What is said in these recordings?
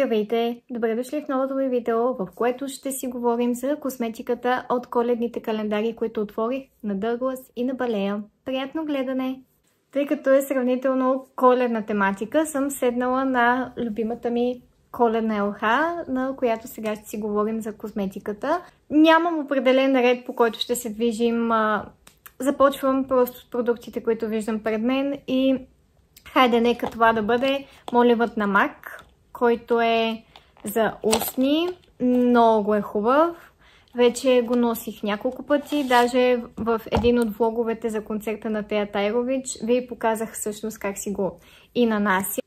Здравейте! Добре дошли в новото ми видео, в което ще си говорим за косметиката от коледните календари, които отворих на Douglas и на Balea. Приятно гледане! Тъй като е сравнително коледна тематика, съм седнала на любимата ми коледна ЛХ, на която сега ще си говорим за косметиката. Нямам определен ред, по който ще се движим. Започвам просто с продуктите, които виждам пред мен и хайде нека това да бъде моливът на MAC, който е за устни. Много е хубав. Вече го носих няколко пъти. Даже в един от влоговете за концерта на Тея Тайрович ви показах всъщност как си го и нанася.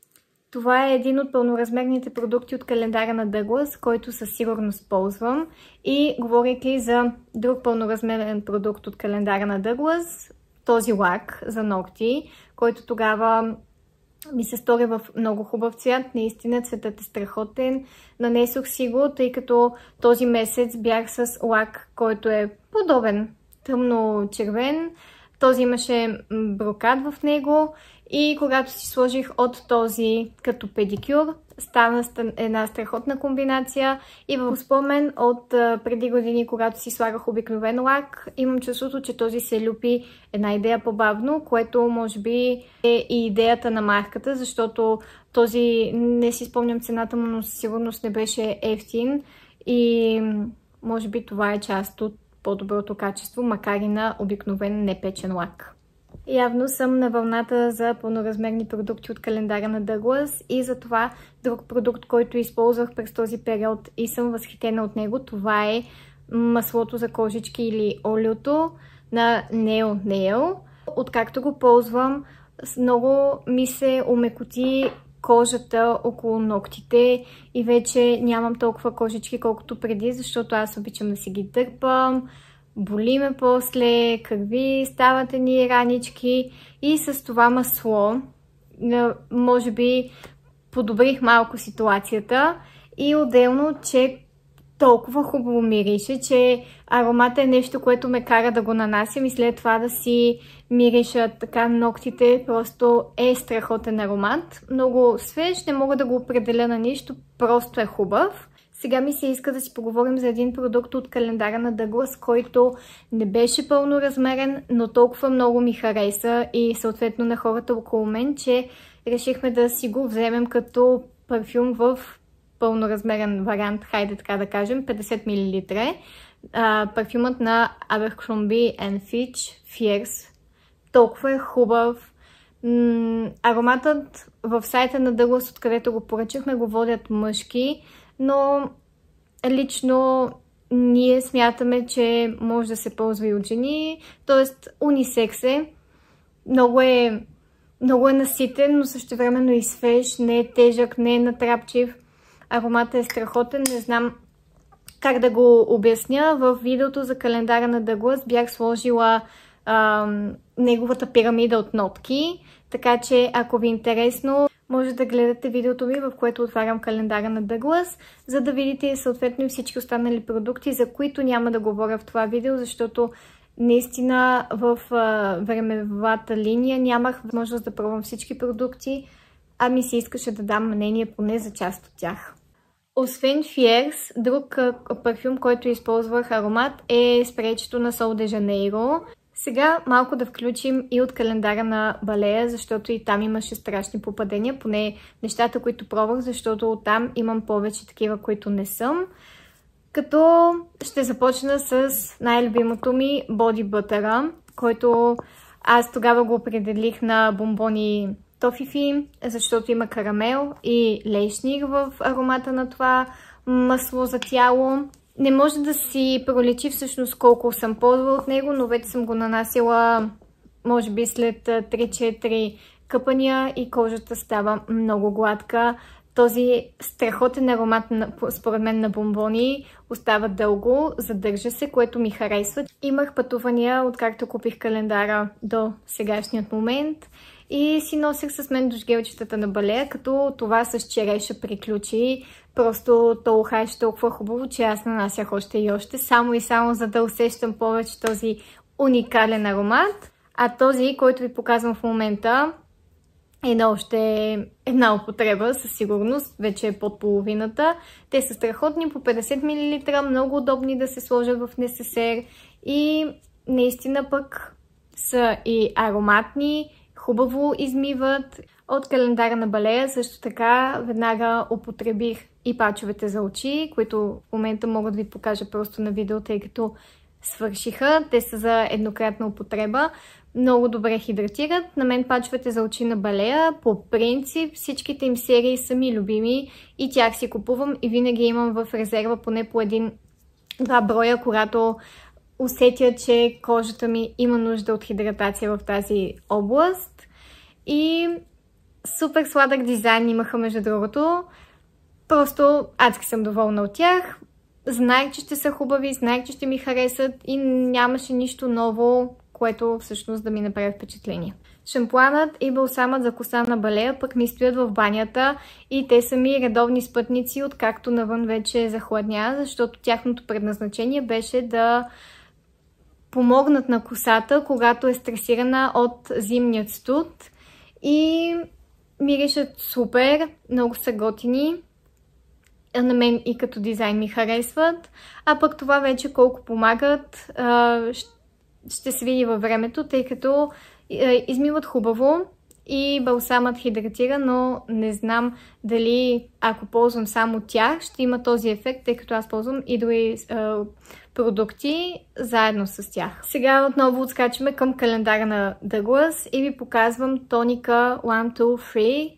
Това е един от пълноразмерните продукти от календара на Douglas, който със сигурност ползвам. И говорейки за друг пълноразмерен продукт от календара на Douglas, този лак за ногти, който тогава ми се стори в много хубав цвят. Наистина цветът е страхотен. Нанесох си го, тъй като този месец бях с лак, който е подобен, тъмно-червен. Този имаше брокат в него и когато си сложих от този като педикюр, стана една страхотна комбинация и в спомен от преди години, когато си слагах обикновен лак, имам чувството, че този се люпи една идея по-бавно, което може би е и идеята на марката, защото този, не си спомням цената му, но със сигурност не беше ефтин и може би това е част от по-доброто качество, макар и на обикновен непечен лак. Явно съм на вълната за пълноразмерни продукти от календара на Douglas и затова друг продукт, който използвах през този период и съм възхитена от него, това е маслото за кожички или олиото на Nail Nail. Откакто го ползвам, много ми се омекоти кожата около ногтите и вече нямам толкова кожички колкото преди, защото аз обичам да си ги дърпам. Боли ме после, кърви, стават едни ранички и с това масло може би подобрих малко ситуацията и отделно, че толкова хубаво мирише, че аромата е нещо, което ме кара да го нанасям и след това да си мириша така ногтите. Просто е страхотен аромат. Много свеж, не мога да го определя на нищо, просто е хубав. Сега ми се иска да си поговорим за един продукт от календара на Douglas, който не беше пълноразмерен, но толкова много ми хареса и съответно на хората около мен, че решихме да си го вземем като парфюм в пълноразмерен вариант, хайде така да кажем, 50 мл. Парфюмът на Abercrombie & Fitch Fierce. Толкова е хубав. Ароматът в сайта на Douglas, откъдето го поръчахме, го водят мъжки, но лично ние смятаме, че може да се ползва и от жени, т.е. унисекс е. Много е наситен, но същевременно и свеж, не е тежък, не е натрапчив. Ароматът е страхотен, не знам как да го обясня. В видеото за календара на Douglas бях сложила неговата пирамида от нотки, така че ако ви е интересно, може да гледате видеото ми, в което отварям календара на Douglas, за да видите съответно и всички останали продукти, за които няма да говоря в това видео, защото наистина в времевата линия нямах възможност да пробвам всички продукти, а ми се искаше да дам мнение поне за част от тях. Освен Fierce, друг парфюм, който използвах аромат е спрейчето на Sol de Janeiro. Сега малко да включим и от календара на Balea, защото и там имаше страшни попадения, поне нещата, които пробвах, защото там имам повече такива, които не съм. Като ще започна с най-любимото ми Body Butter, който аз тогава го определих на бомбони Toffifee, защото има карамел и лейшник в аромата на това масло за тяло. Не може да си проличи всъщност колко съм ползвала от него, но вече съм го нанасила може би след 3-4 къпания и кожата става много гладка. Този страхотен аромат, според мен, на бомбони остава дълго, задържа се, което ми харесва. Имах пътувания, откакто купих календара до сегашният момент и си носех с мен душгелчетата на Balea, като това с череша приключи. Просто то ухаеше толкова хубаво, че аз нанасях още и още, само и само за да усещам повече този уникален аромат. А този, който ви показвам в момента, една употреба, със сигурност, вече е под половината. Те са страхотни, по 50 мл, много удобни да се сложат в несесер и наистина пък са и ароматни, хубаво измиват. От календара на Балея също така веднага употребих и пачовете за очи, които в момента мога да ви покажа просто на видео, тъй като свършиха. Те са за еднократна употреба. Много добре хидратират. На мен пачовете за очи на Балея, по принцип всичките им серии са ми любими и тях си купувам и винаги имам в резерва поне по 1-2 броя, когато усетя, че кожата ми има нужда от хидратация в тази област. И супер сладък дизайн имаха, между другото. Просто адски съм доволна от тях. Знаех, че ще са хубави, знаех, че ще ми харесат и нямаше нищо ново, което всъщност да ми направи впечатление. Шампуанът и балсамът за коса на Балея пък ми стоят в банята и те са ми редовни спътници, откакто навън вече захладня, защото тяхното предназначение беше да помогнат на косата, когато е стресирана от зимният студ. И миришат супер, много са готини. На мен и като дизайн ми харесват. А пък това вече колко помагат, ще се види във времето, тъй като измиват хубаво и балсамът хидратира, но не знам дали ако ползвам само тях, ще има този ефект, тъй като аз ползвам и други продукти заедно с тях. Сега отново отскачаме към календара на Douglas и ви показвам тоника One Two Free,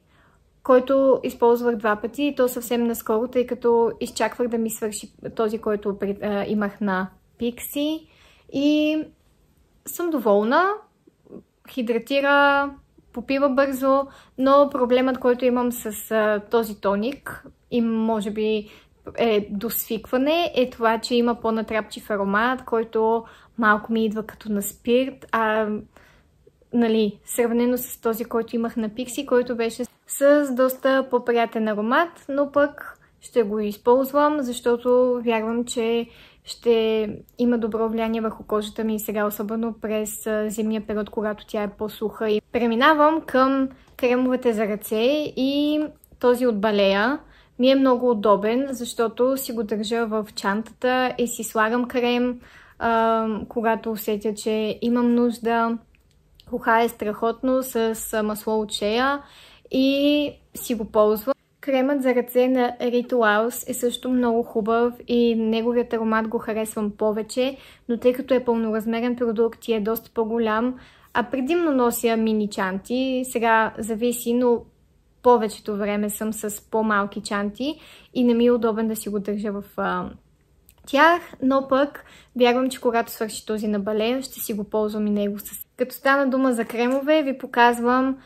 който използвах 2 пъти и то съвсем наскоро, тъй като изчаквах да ми свърши този, който имах на Pixi. И съм доволна. Хидратира, попива бързо, но проблемът, който имам с този тоник и може би е до свикване, е това, че има по-натрапчив аромат, който малко ми идва като на спирт, сравнено с този, който имах на Pixi, който беше с доста по-приятен аромат, но пък ще го използвам, защото вярвам, че ще има добро влияние върху кожата ми сега, особено през зимния период, когато тя е по-суха. И преминавам към кремовете за ръце и този от Балея ми е много удобен, защото си го държа в чантата и си слагам крем, когато усетя, че имам нужда. Ухае страхотно с масло от шея и си го ползвам. Кремът за ръце на Rituals е също много хубав и неговият аромат го харесвам повече, но тъй като е пълноразмерен продукт и е доста по-голям, а предимно нося мини чанти, сега зависи, но повечето време съм с по-малки чанти и не ми е удобен да си го държа в тях, но пък вярвам, че когато свърши този на Балея, ще си го ползвам и него. Като стана дума за кремове, ви показвам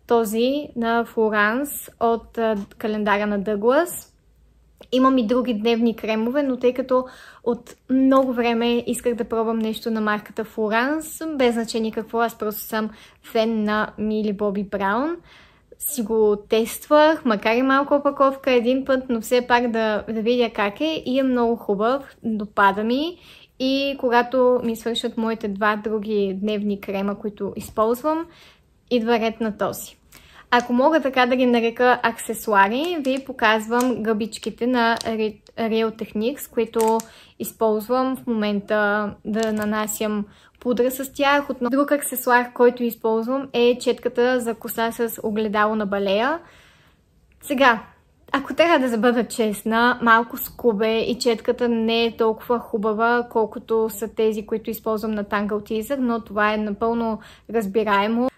този на Florence от календара на Douglas. Имам и други дневни кремове, но тъй като от много време исках да пробвам нещо на марката Florence, без значение какво, аз просто съм фен на Millie Bobby Brown. Си го тествах, макар и малко опаковка един път, но все пак да видя как е и е много хубав, допада ми. И когато ми свършат моите 2 други дневни крема, които използвам, идва ред на този. Ако мога така да ги нарека аксесуари, ви показвам гъбичките на Real Techniques, които използвам в момента да нанасям пудра с тях. Друг аксесуар, който използвам, е четката за коса с огледало на Балея. Сега, ако трябва да бъда честна, малко скубе и четката не е толкова хубава, колкото са тези, които използвам на Tangle Teezer, но това е напълно разбираемо.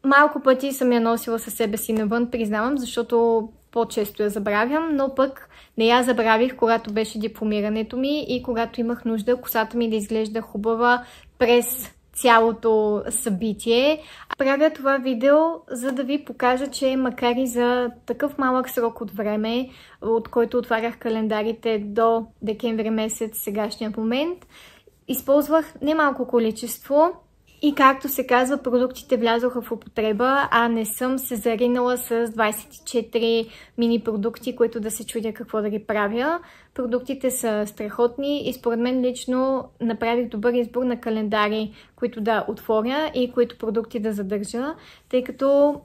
Малко пъти съм я носила със себе си навън, признавам, защото по-често я забравям, но пък не я забравих, когато беше дипломирането ми и когато имах нужда косата ми да изглежда хубава през цялото събитие. Правя това видео, за да ви покажа, че макар и за такъв малък срок от време, от който отварях календарите до декември месец, сегашния момент, използвах немалко количество И както се казва, продуктите влязоха в употреба, а не съм се заринала с 24 мини продукти, които да се чудя какво да ги правя. Продуктите са страхотни и според мен лично направих добър избор на календари, които да отворя и които продукти да задържа, тъй като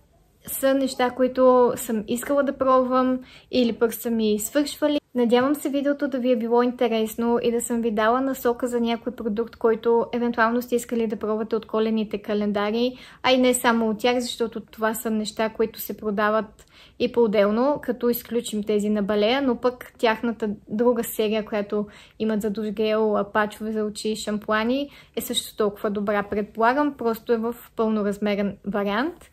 са неща, които съм искала да пробвам или пък са ми свършвали. Надявам се видеото да ви е било интересно и да съм ви дала насока за някой продукт, който евентуално сте искали да пробвате от коледните календари, а и не само от тях, защото това са неща, които се продават и по-отделно, като изключим тези на Балея, но пък тяхната друга серия, която имат за душ гел, пачове за очи и шампуани, е също толкова добра, предполагам, просто е в пълноразмерен вариант.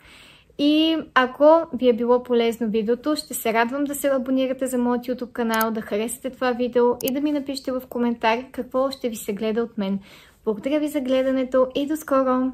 И ако ви е било полезно видеото, ще се радвам да се абонирате за моят YouTube канал, да харесате това видео и да ми напишете в коментар какво ще ви се гледа от мен. Благодаря ви за гледането и до скоро!